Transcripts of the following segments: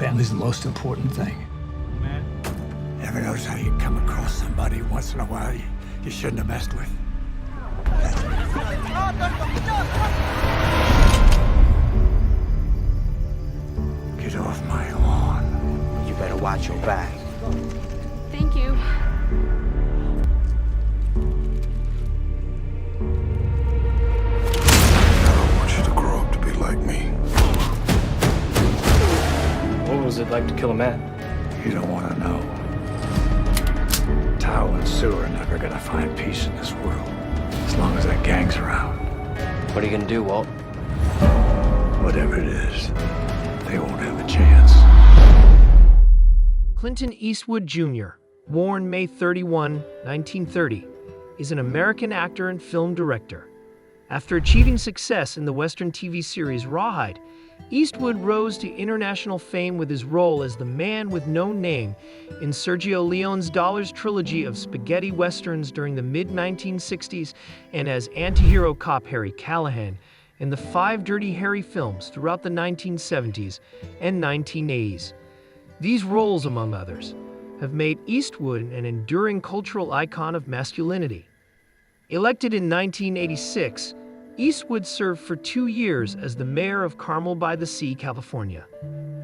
Family's the most important thing. Ever notice how you come across somebody once in a while you shouldn't have messed with? Get off my lawn. You better watch your back. Thank you. I don't want you to grow up to be like me. What was it like to kill a man? You don't want to know. Tao and Sue are never gonna find peace in this world as long as that gang's around. What are you gonna do, Walt? Whatever it is, they won't have a chance. Clint Eastwood Jr., born May 31, 1930, is an American actor and film director. After achieving success in the Western TV series Rawhide, Eastwood rose to international fame with his role as the man with no name in Sergio Leone's Dollars trilogy of spaghetti westerns during the mid-1960s and as anti-hero cop Harry Callahan in the 5 Dirty Harry films throughout the 1970s and 1980s. These roles, among others, have made Eastwood an enduring cultural icon of masculinity. Elected in 1986, Eastwood served for 2 years as the mayor of Carmel by the Sea, California.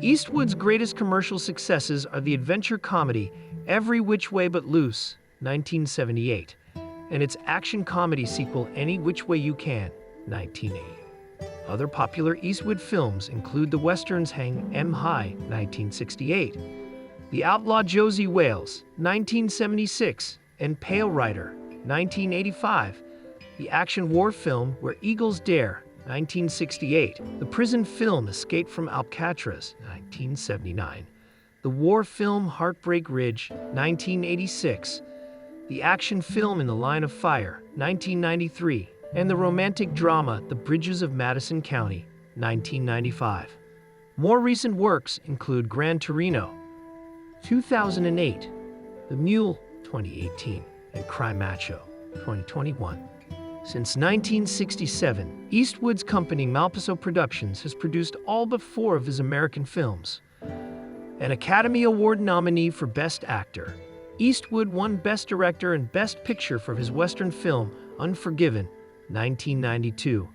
Eastwood's greatest commercial successes are the adventure comedy Every Which Way But Loose, 1978, and its action comedy sequel Any Which Way You Can, 1980. Other popular Eastwood films include the westerns Hang 'Em High, 1968, The Outlaw Josie Wales, 1976, and Pale Rider, 1985, the action war film Where Eagles Dare, 1968, the prison film Escape from Alcatraz, 1979, the war film Heartbreak Ridge, 1986, the action film In the Line of Fire, 1993, and the romantic drama The Bridges of Madison County, 1995. More recent works include Gran Torino, 2008, The Mule, 2018, and Cry Macho, 2021. Since 1967, Eastwood's company Malpaso Productions has produced all but 4 of his American films. An Academy Award nominee for Best Actor, Eastwood won Best Director and Best Picture for his Western film Unforgiven, 1992,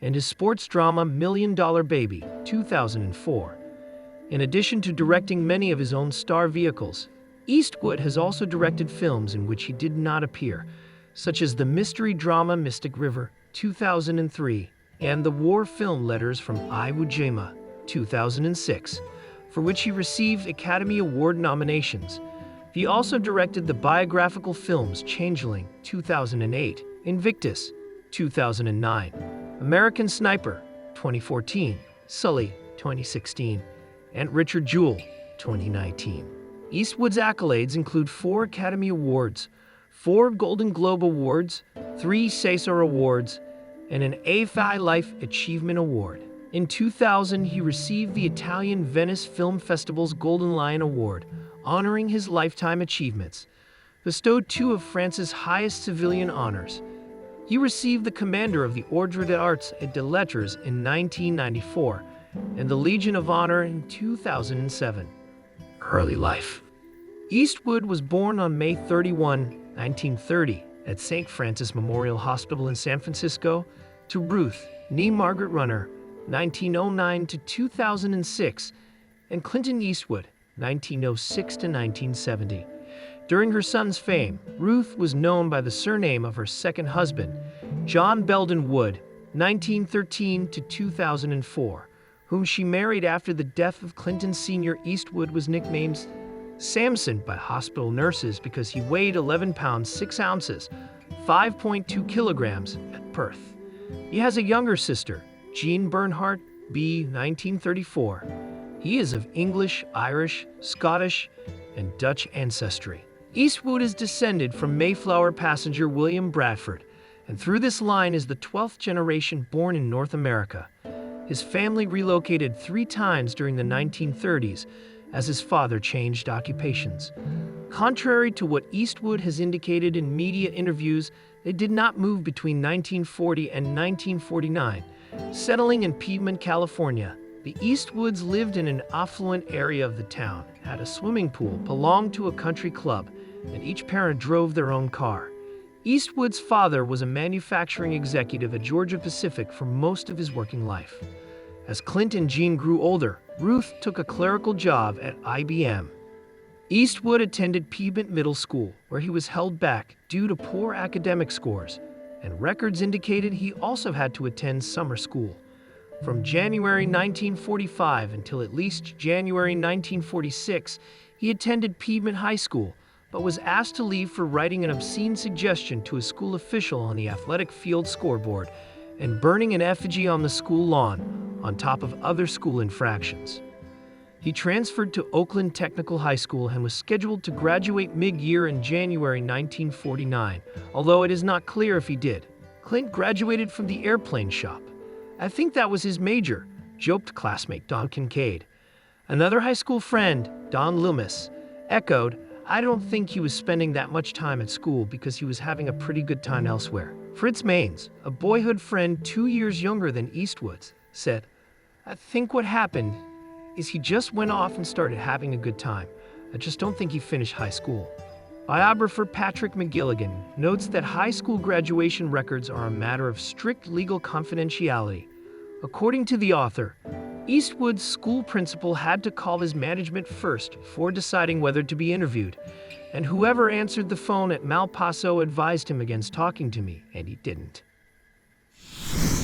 and his sports drama $1 Million Baby, 2004. In addition to directing many of his own star vehicles, Eastwood has also directed films in which he did not appear, such as the mystery drama Mystic River, 2003, and the war film Letters from Iwo Jima, 2006, for which he received Academy Award nominations. He also directed the biographical films Changeling, 2008, Invictus, 2009, American Sniper, 2014, Sully, 2016, and Richard Jewell, 2019. Eastwood's accolades include 4 Academy Awards, 4 Golden Globe Awards, 3 César Awards, and an AFI Life Achievement Award. In 2000, he received the Italian Venice Film Festival's Golden Lion Award, honoring his lifetime achievements. Bestowed 2 of France's highest civilian honors. He received the Commander of the Ordre des Arts et des Lettres in 1994 and the Legion of Honor in 2007. Early life. Eastwood was born on May 31, 1930, at St. Francis Memorial Hospital in San Francisco, to Ruth, née Margaret Runner, 1909 to 2006, and Clinton Eastwood, 1906 to 1970. During her son's fame, Ruth was known by the surname of her second husband, John Belden Wood, 1913 to 2004, whom she married after the death of Clinton Sr. Eastwood was nicknamed Samson by hospital nurses because he weighed 11 pounds 6 ounces, 5.2 kilograms at birth. He has a younger sister, Jean Bernhardt B. 1934. He is of English, Irish, Scottish, and Dutch ancestry. Eastwood is descended from Mayflower passenger William Bradford, and through this line is the 12th generation born in North America. His family relocated 3 times during the 1930s as his father changed occupations. Contrary to what Eastwood has indicated in media interviews, they did not move between 1940 and 1949, settling in Piedmont, California, The Eastwoods lived in an affluent area of the town, had a swimming pool, belonged to a country club, and each parent drove their own car. Eastwood's father was a manufacturing executive at Georgia Pacific for most of his working life. As Clint and Jean grew older, Ruth took a clerical job at IBM. Eastwood attended Piedmont Middle School, where he was held back due to poor academic scores, and records indicated he also had to attend summer school. From January 1945 until at least January 1946, he attended Piedmont High School, but was asked to leave for writing an obscene suggestion to a school official on the athletic field scoreboard and burning an effigy on the school lawn, on top of other school infractions. He transferred to Oakland Technical High School and was scheduled to graduate mid-year in January 1949, although it is not clear if he did. Clint graduated from the airplane shop. "I think that was his major," joked classmate Don Kincaid. Another high school friend, Don Loomis, echoed, "I don't think he was spending that much time at school because he was having a pretty good time elsewhere." Fritz Maines, a boyhood friend 2 years younger than Eastwood's, said, "I think what happened is he just went off and started having a good time. I just don't think he finished high school." Biographer Patrick McGilligan notes that high school graduation records are a matter of strict legal confidentiality. According to the author, Eastwood's school principal had to call his management first before deciding whether to be interviewed, and whoever answered the phone at Malpaso advised him against talking to me, and he didn't.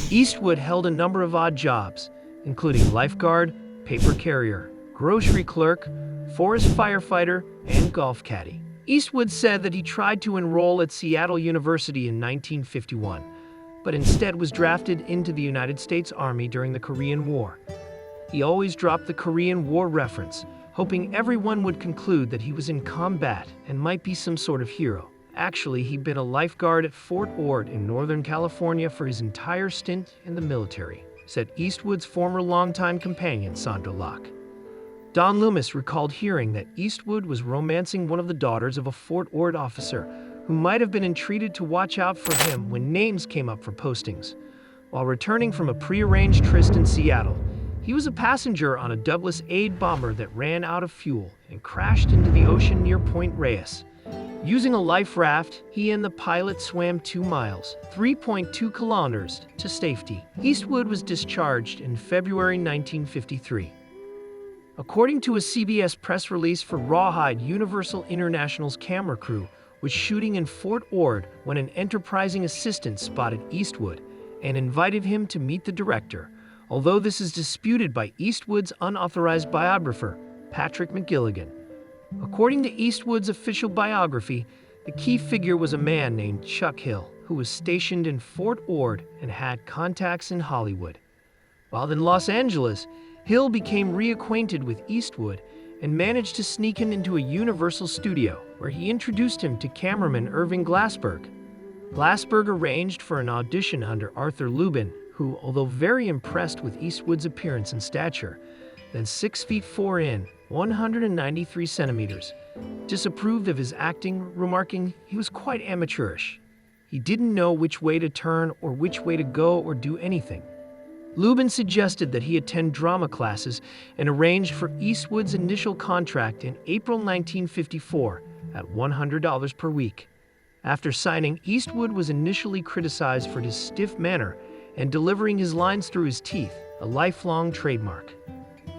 Eastwood held a number of odd jobs, including lifeguard, paper carrier, grocery clerk, forest firefighter, and golf caddy. Eastwood said that he tried to enroll at Seattle University in 1951, but instead was drafted into the United States Army during the Korean War. He always dropped the Korean War reference, hoping everyone would conclude that he was in combat and might be some sort of hero. Actually, he'd been a lifeguard at Fort Ord in Northern California for his entire stint in the military, said Eastwood's former longtime companion, Sandra Locke. Don Loomis recalled hearing that Eastwood was romancing one of the daughters of a Fort Ord officer who might have been entreated to watch out for him when names came up for postings. While returning from a prearranged tryst in Seattle, he was a passenger on a Douglas Aid bomber that ran out of fuel and crashed into the ocean near Point Reyes. Using a life raft, he and the pilot swam 2 miles, 3.2 kilometers, to safety. Eastwood was discharged in February 1953. According to a CBS press release for Rawhide, Universal International's camera crew was shooting in Fort Ord when an enterprising assistant spotted Eastwood and invited him to meet the director, although this is disputed by Eastwood's unauthorized biographer, Patrick McGilligan. According to Eastwood's official biography, the key figure was a man named Chuck Hill, who was stationed in Fort Ord and had contacts in Hollywood. While in Los Angeles, Hill became reacquainted with Eastwood and managed to sneak him into a Universal studio, where he introduced him to cameraman Irving Glassberg. Glassberg arranged for an audition under Arthur Lubin, who, although very impressed with Eastwood's appearance and stature, then 6 feet 4 in, 193 centimeters, disapproved of his acting, remarking he was quite amateurish. He didn't know which way to turn or which way to go or do anything. Lubin suggested that he attend drama classes and arranged for Eastwood's initial contract in April 1954 at $100 per week. After signing, Eastwood was initially criticized for his stiff manner and delivering his lines through his teeth, a lifelong trademark.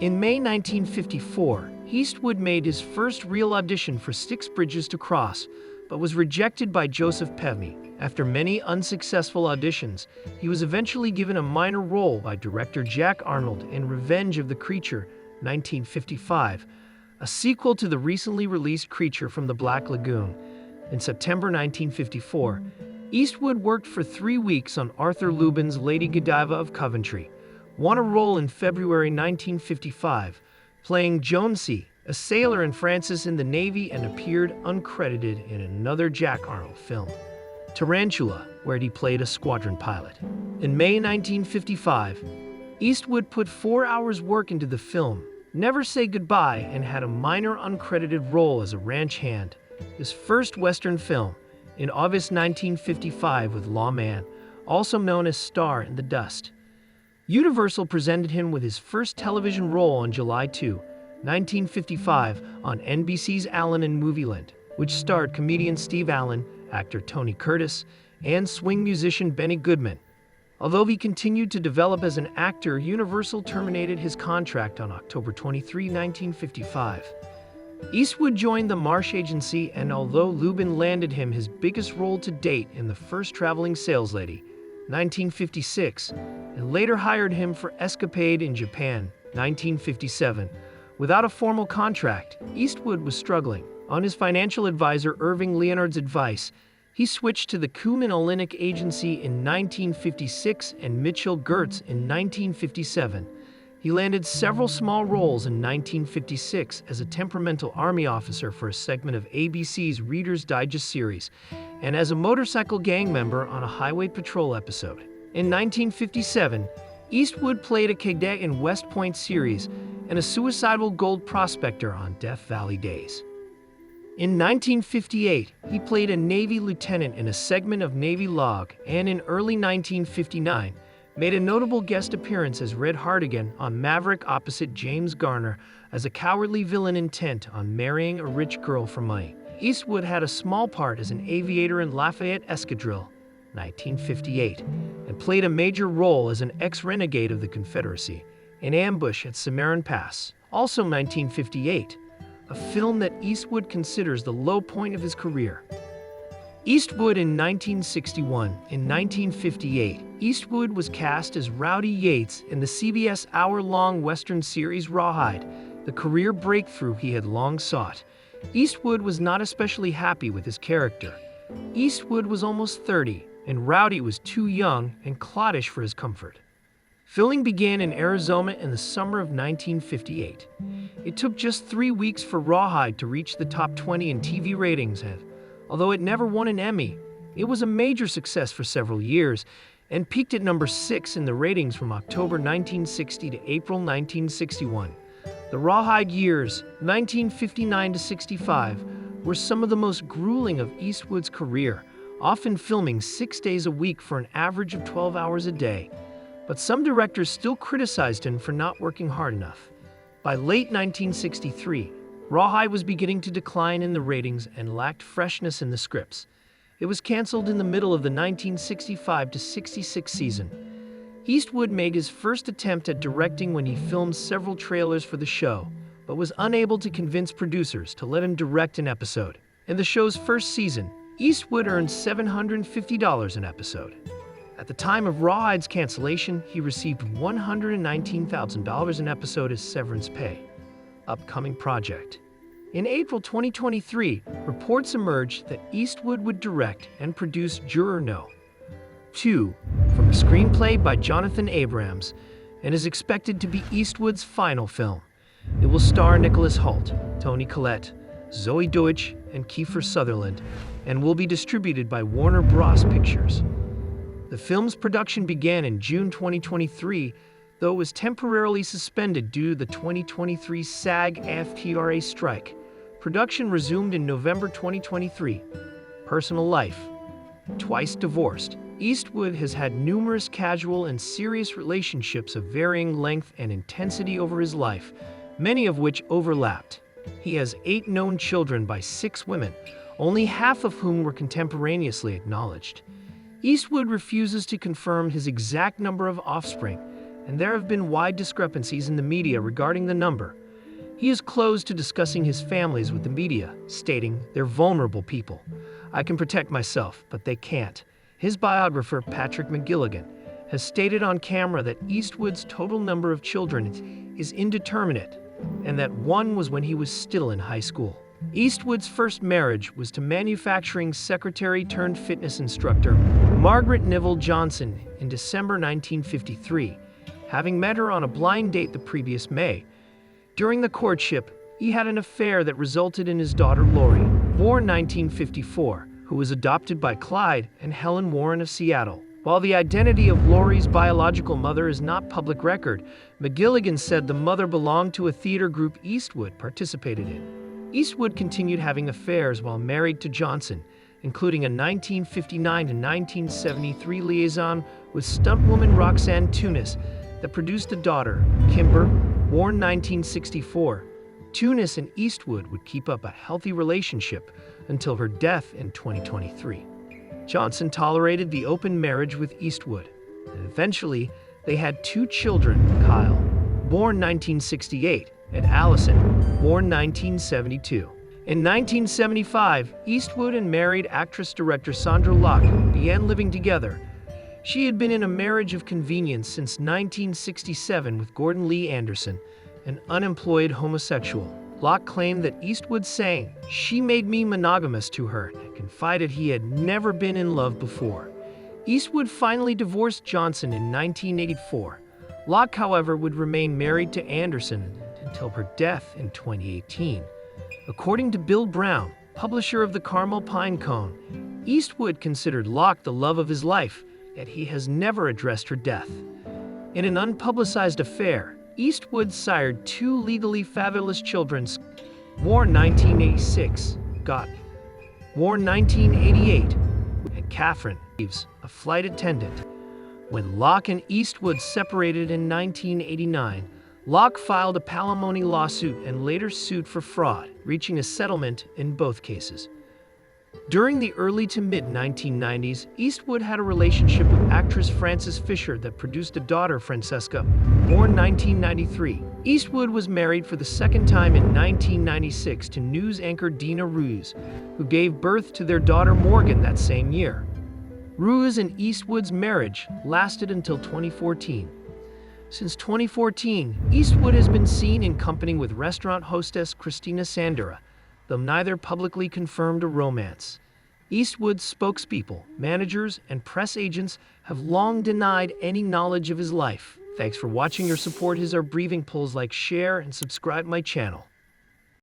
In May 1954, Eastwood made his first real audition for Six Bridges to Cross, but was rejected by Joseph Pevney. After many unsuccessful auditions, he was eventually given a minor role by director Jack Arnold in Revenge of the Creature, 1955, a sequel to the recently released Creature from the Black Lagoon. In September 1954, Eastwood worked for 3 weeks on Arthur Lubin's Lady Godiva of Coventry, won a role in February 1955, playing Jonesy, a sailor in Francis in the Navy, and appeared uncredited in another Jack Arnold film, Tarantula, where he played a squadron pilot. In May 1955, Eastwood put 4 hours' work into the film, Never Say Goodbye, and had a minor uncredited role as a ranch hand, his first Western film, in August 1955 with Lawman, also known as Star in the Dust. Universal presented him with his first television role on July 2, 1955, on NBC's Allen in Movieland, which starred comedian Steve Allen, actor Tony Curtis, and swing musician Benny Goodman. Although he continued to develop as an actor, Universal terminated his contract on October 23, 1955. Eastwood joined the Marsh Agency, and although Lubin landed him his biggest role to date in The First Traveling Saleslady, 1956, and later hired him for Escapade in Japan, 1957. Without a formal contract, Eastwood was struggling. On his financial advisor Irving Leonard's advice, he switched to the Kuman Olenek Agency in 1956 and Mitchell Gertz in 1957. He landed several small roles in 1956 as a temperamental army officer for a segment of ABC's Reader's Digest series, and as a motorcycle gang member on a highway patrol episode. In 1957, Eastwood played a cadet in West Point series and a suicidal gold prospector on Death Valley Days. In 1958, he played a Navy lieutenant in a segment of Navy Log, and in early 1959, made a notable guest appearance as Red Hartigan on Maverick opposite James Garner as a cowardly villain intent on marrying a rich girl for money. Eastwood had a small part as an aviator in Lafayette Escadrille, 1958, and played a major role as an ex-renegade of the Confederacy in Ambush at Cimarron Pass, also 1958, a film that Eastwood considers the low point of his career. Eastwood in 1961. In 1958, Eastwood was cast as Rowdy Yates in the CBS hour-long Western series Rawhide, the career breakthrough he had long sought. Eastwood was not especially happy with his character. Eastwood was almost 30, and Rowdy was too young and cloddish for his comfort. Filming began in Arizona in the summer of 1958. It took just 3 weeks for Rawhide to reach the top 20 in TV ratings, and although it never won an Emmy, it was a major success for several years and peaked at number 6 in the ratings from October 1960 to April 1961. The Rawhide years, 1959 to 65, were some of the most grueling of Eastwood's career, often filming 6 days a week for an average of 12 hours a day. But some directors still criticized him for not working hard enough. By late 1963, Rawhide was beginning to decline in the ratings and lacked freshness in the scripts. It was canceled in the middle of the 1965 to 66 season. Eastwood made his first attempt at directing when he filmed several trailers for the show, but was unable to convince producers to let him direct an episode. In the show's first season, Eastwood earned $750 an episode. At the time of Rawhide's cancellation, he received $119,000 an episode as severance pay. Upcoming project. In April 2023, reports emerged that Eastwood would direct and produce Juror No. 2, from a screenplay by Jonathan Abrams, and is expected to be Eastwood's final film. It will star Nicholas Hoult, Toni Collette, Zoe Deutsch, and Kiefer Sutherland, and will be distributed by Warner Bros. Pictures. The film's production began in June 2023, though it was temporarily suspended due to the 2023 SAG-AFTRA strike. Production resumed in November 2023. Personal life. Twice divorced, Eastwood has had numerous casual and serious relationships of varying length and intensity over his life, many of which overlapped. He has 8 known children by 6 women, only half of whom were contemporaneously acknowledged. Eastwood refuses to confirm his exact number of offspring, and there have been wide discrepancies in the media regarding the number. He is closed to discussing his families with the media, stating, "They're vulnerable people. I can protect myself, but they can't." His biographer, Patrick McGilligan, has stated on camera that Eastwood's total number of children is indeterminate, and that one was when he was still in high school. Eastwood's first marriage was to manufacturing secretary-turned-fitness instructor Margaret Neville Johnson in December 1953, having met her on a blind date the previous May. During the courtship, he had an affair that resulted in his daughter Lori, born 1954, who was adopted by Clyde and Helen Warren of Seattle. While the identity of Lori's biological mother is not public record, McGilligan said the mother belonged to a theater group Eastwood participated in. Eastwood continued having affairs while married to Johnson, including a 1959 to 1973 liaison with stuntwoman Roxanne Tunis, that produced a daughter, Kimber, born 1964. Tunis and Eastwood would keep up a healthy relationship until her death in 2023. Johnson tolerated the open marriage with Eastwood, and eventually they had 2 children, Kyle, born 1968, and Allison, born 1972. In 1975, Eastwood and married actress-director Sandra Locke began living together. She had been in a marriage of convenience since 1967 with Gordon Lee Anderson, an unemployed homosexual. Locke claimed that Eastwood sang, "She made me monogamous to her," and confided he had never been in love before. Eastwood finally divorced Johnson in 1984. Locke, however, would remain married to Anderson until her death in 2018. According to Bill Brown, publisher of the Carmel Pine Cone, Eastwood considered Locke the love of his life, yet he has never addressed her death. In an unpublicized affair, Eastwood sired 2 legally fatherless children, born 1986, Scott, born 1988, and Catherine Reeves, a flight attendant. When Locke and Eastwood separated in 1989, Locke filed a palimony lawsuit and later sued for fraud, reaching a settlement in both cases. During the early to mid-1990s, Eastwood had a relationship with actress Frances Fisher that produced a daughter, Francesca, born 1993. Eastwood was married for the second time in 1996 to news anchor Dina Ruse, who gave birth to their daughter Morgan that same year. Ruse and Eastwood's marriage lasted until 2014. Since 2014, Eastwood has been seen in company with restaurant hostess Christina Sandera, though neither publicly confirmed a romance. Eastwood's spokespeople, managers, and press agents have long denied any knowledge of his life. Thanks for watching. Your support is our breathing. Please like, share, and subscribe my channel.